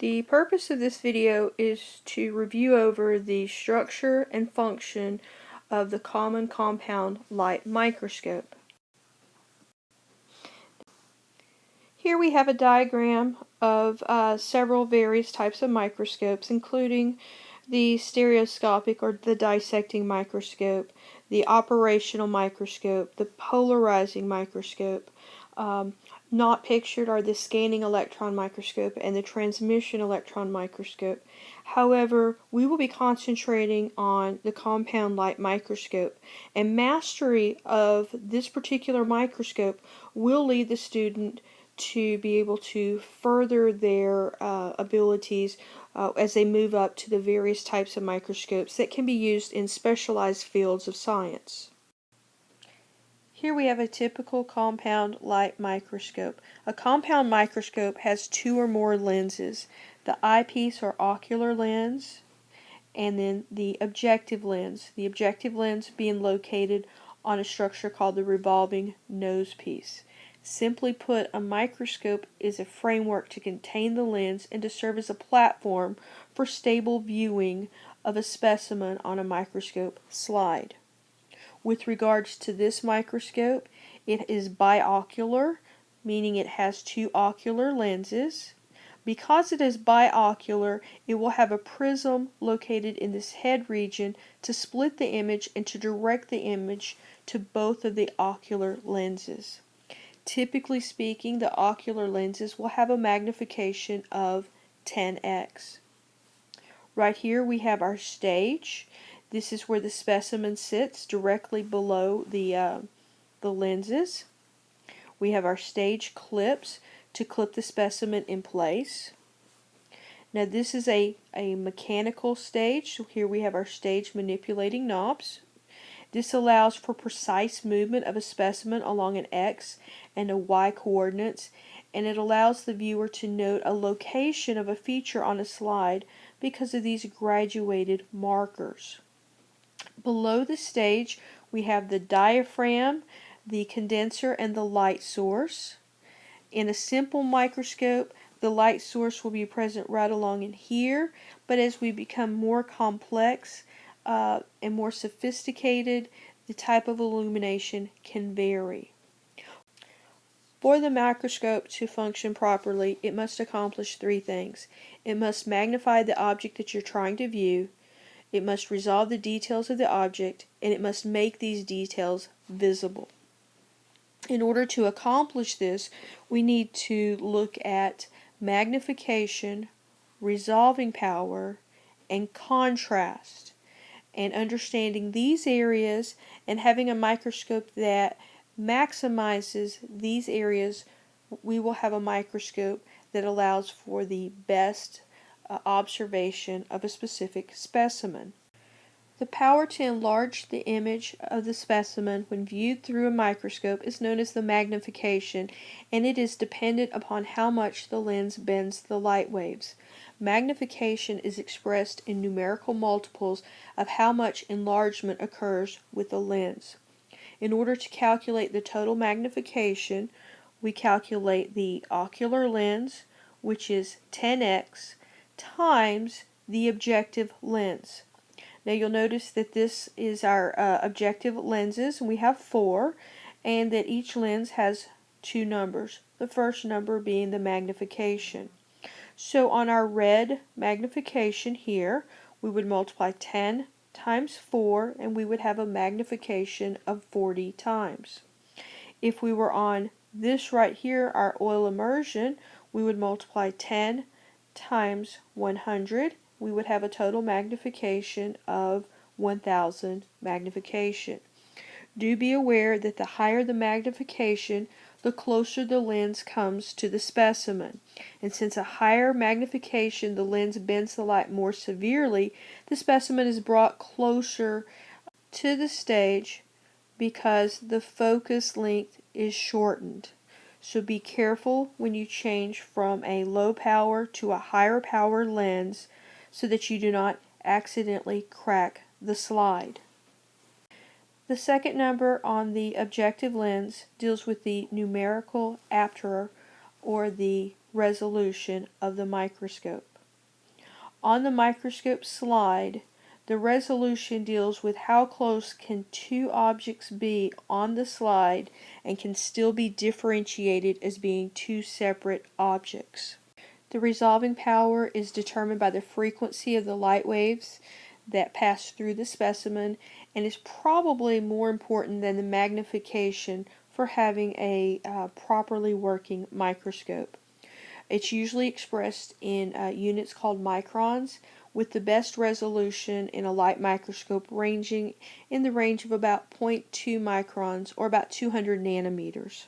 The purpose of this video is to review over the structure and function of the common compound light microscope. Here we have a diagram of several various types of microscopes, including the stereoscopic or the dissecting microscope, the operational microscope, the polarizing microscope. Not pictured are the scanning electron microscope and the transmission electron microscope. However, we will be concentrating on the compound light microscope, and mastery of this particular microscope will lead the student to be able to further their abilities as they move up to the various types of microscopes that can be used in specialized fields of science. Here we have a typical compound light microscope. A compound microscope has two or more lenses. The eyepiece or ocular lens, and then the objective lens. The objective lens being located on a structure called the revolving nose piece. Simply put, a microscope is a framework to contain the lens and to serve as a platform for stable viewing of a specimen on a microscope slide. With regards to this microscope, it is biocular, meaning it has two ocular lenses. Because it is biocular, it will have a prism located in this head region to split the image and to direct the image to both of the ocular lenses. Typically speaking, the ocular lenses will have a magnification of 10x. Right here we have our stage. This is where the specimen sits, directly below the lenses. We have our stage clips to clip the specimen in place. Now this is a mechanical stage, so here we have our stage manipulating knobs. This allows for precise movement of a specimen along an X and a Y coordinates, and it allows the viewer to note a location of a feature on a slide because of these graduated markers. Below the stage we have the diaphragm, the condenser, and the light source. In a simple microscope, the light source will be present right along in here, but as we become more complex and more sophisticated, the type of illumination can vary. For the microscope to function properly, it must accomplish three things. It must magnify the object that you're trying to view, it must resolve the details of the object, and it must make these details visible. In order to accomplish this, we need to look at magnification, resolving power, and contrast. And understanding these areas and having a microscope that maximizes these areas, we will have a microscope that allows for the best observation of a specific specimen. The power to enlarge the image of the specimen when viewed through a microscope is known as the magnification, and it is dependent upon how much the lens bends the light waves. Magnification is expressed in numerical multiples of how much enlargement occurs with the lens. In order to calculate the total magnification, we calculate the ocular lens, which is 10x, times the objective lens. Now you'll notice that this is our objective lenses, and we have 4, and that each lens has 2 numbers, the first number being the magnification. So on our red magnification here, we would multiply 10 times 4, and we would have a magnification of 40 times. If we were on this right here, our oil immersion, we would multiply 10 times 100. We would have a total magnification of 1000 magnification. Do be aware that the higher the magnification, the closer the lens comes to the specimen. And since a higher magnification, the lens bends the light more severely, the specimen is brought closer to the stage because the focus length is shortened. So be careful when you change from a low power to a higher power lens so that you do not accidentally crack the slide. The second number on the objective lens deals with the numerical aperture or the resolution of the microscope. On the microscope slide, the resolution deals with how close can two objects be on the slide and can still be differentiated as being two separate objects. The resolving power is determined by the frequency of the light waves that pass through the specimen and is probably more important than the magnification for having a properly working microscope. It's usually expressed in units called microns, with the best resolution in a light microscope ranging in the range of about 0.2 microns or about 200 nanometers.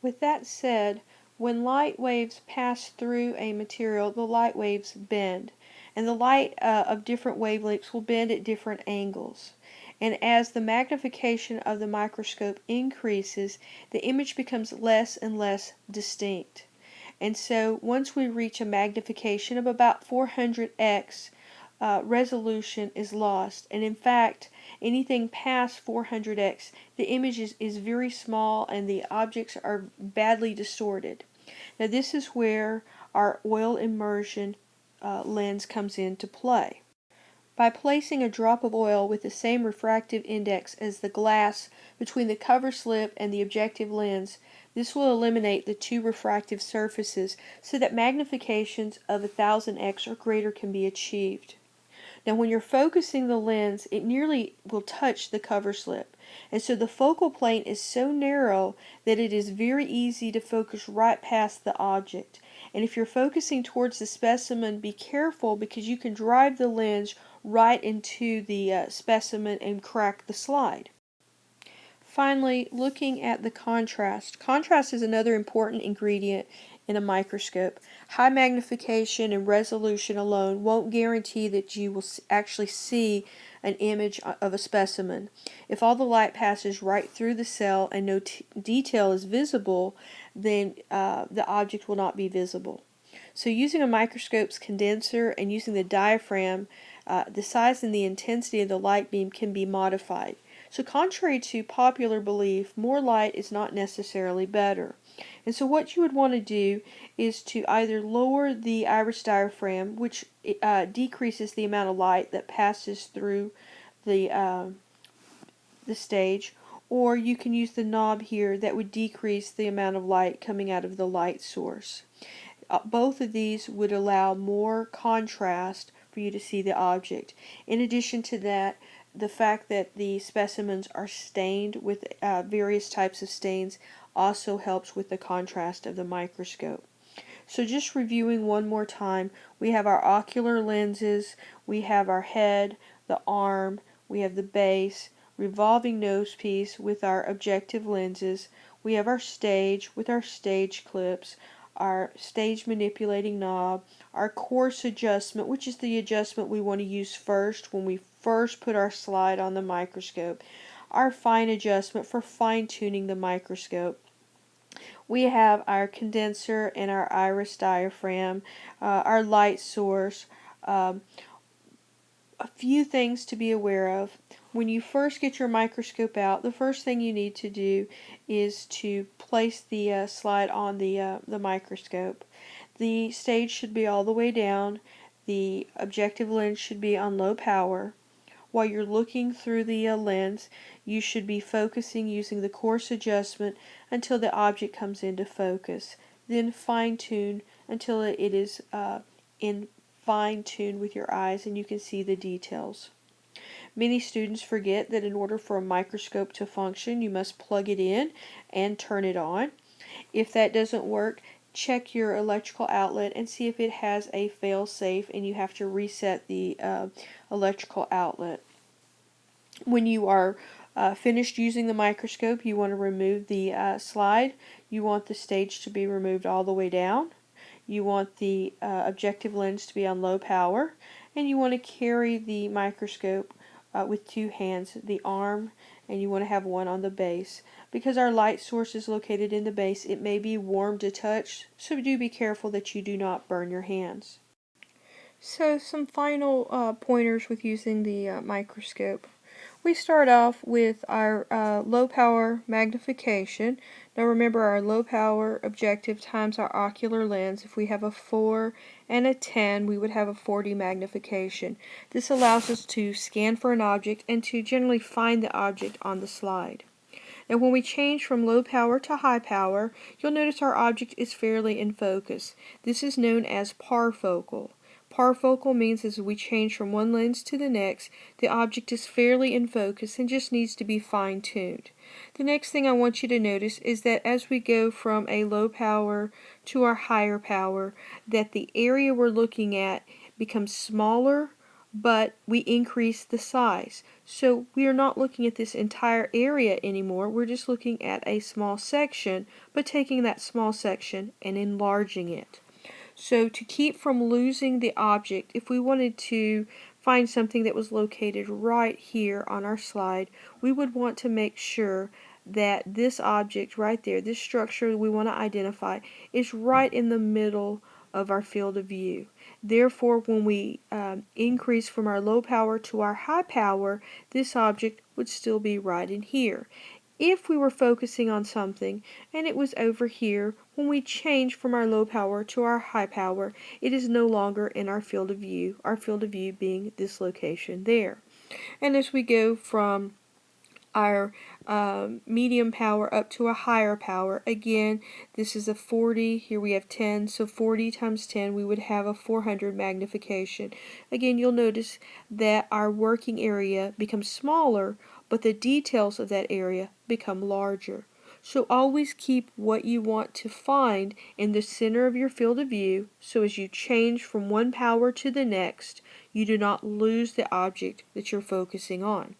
With that said, when light waves pass through a material, the light waves bend, and the light of different wavelengths will bend at different angles. And as the magnification of the microscope increases, the image becomes less and less distinct. And so once we reach a magnification of about 400x, resolution is lost. And in fact, anything past 400x, the image is very small and the objects are badly distorted. Now this is where our oil immersion lens comes into play. By placing a drop of oil with the same refractive index as the glass between the cover slip and the objective lens, this will eliminate the two refractive surfaces so that magnifications of 1000x or greater can be achieved. Now when you're focusing the lens, it nearly will touch the cover slip, and so the focal plane is so narrow that it is very easy to focus right past the object. And if you're focusing towards the specimen, be careful because you can drive the lens right into the specimen and crack the slide. Finally, looking at the contrast. Contrast is another important ingredient in a microscope. High magnification and resolution alone won't guarantee that you will actually see an image of a specimen. If all the light passes right through the cell and no detail is visible, then the object will not be visible. So using a microscope's condenser and using the diaphragm, the size and the intensity of the light beam can be modified. So contrary to popular belief, more light is not necessarily better. And so what you would want to do is to either lower the iris diaphragm, which decreases the amount of light that passes through the stage, or you can use the knob here that would decrease the amount of light coming out of the light source. Both of these would allow more contrast for you to see the object. In addition to that, the fact that the specimens are stained with various types of stains also helps with the contrast of the microscope. So just reviewing one more time, we have our ocular lenses, we have our head, the arm, we have the base, revolving nose piece with our objective lenses, we have our stage with our stage clips, our stage manipulating knob, our coarse adjustment, which is the adjustment we want to use first when we first put our slide on the microscope, our fine adjustment for fine tuning the microscope. We have our condenser and our iris diaphragm, our light source. A few things to be aware of. When you first get your microscope out, the first thing you need to do is to place the slide on the microscope. The stage should be all the way down. The objective lens should be on low power. While you're looking through the lens, you should be focusing using the coarse adjustment until the object comes into focus. Then fine tune until it is in fine tune with your eyes and you can see the details. Many students forget that in order for a microscope to function, you must plug it in and turn it on. If that doesn't work, check your electrical outlet and see if it has a fail-safe and you have to reset the electrical outlet. When you are finished using the microscope, you want to remove the slide. You want the stage to be removed all the way down. You want the objective lens to be on low power, and you want to carry the microscope with two hands, the arm, and you want to have one on the base. Because our light source is located in the base, it may be warm to touch, so do be careful that you do not burn your hands. So some final pointers with using the microscope. We start off with our low power magnification. Now remember, our low power objective times our ocular lens. If we have a 4 and a 10, we would have a 40 magnification. This allows us to scan for an object and to generally find the object on the slide. Now when we change from low power to high power, you'll notice our object is fairly in focus. This is known as parfocal. Parfocal means as we change from one lens to the next, the object is fairly in focus and just needs to be fine-tuned. The next thing I want you to notice is that as we go from a low power to our higher power, that the area we're looking at becomes smaller, but we increase the size. So we are not looking at this entire area anymore, we're just looking at a small section, but taking that small section and enlarging it. So to keep from losing the object, if we wanted to find something that was located right here on our slide, we would want to make sure that this object right there, this structure we want to identify, is right in the middle of our field of view. Therefore, when we increase from our low power to our high power, this object would still be right in here. If we were focusing on something and it was over here, when we change from our low power to our high power, it is no longer in our field of view being this location there. And as we go from our medium power up to a higher power, again, this is a 40, here we have 10, so 40 times 10, we would have a 400 magnification. Again, you'll notice that our working area becomes smaller, but the details of that area become larger. So always keep what you want to find in the center of your field of view, so as you change from one power to the next, you do not lose the object that you're focusing on.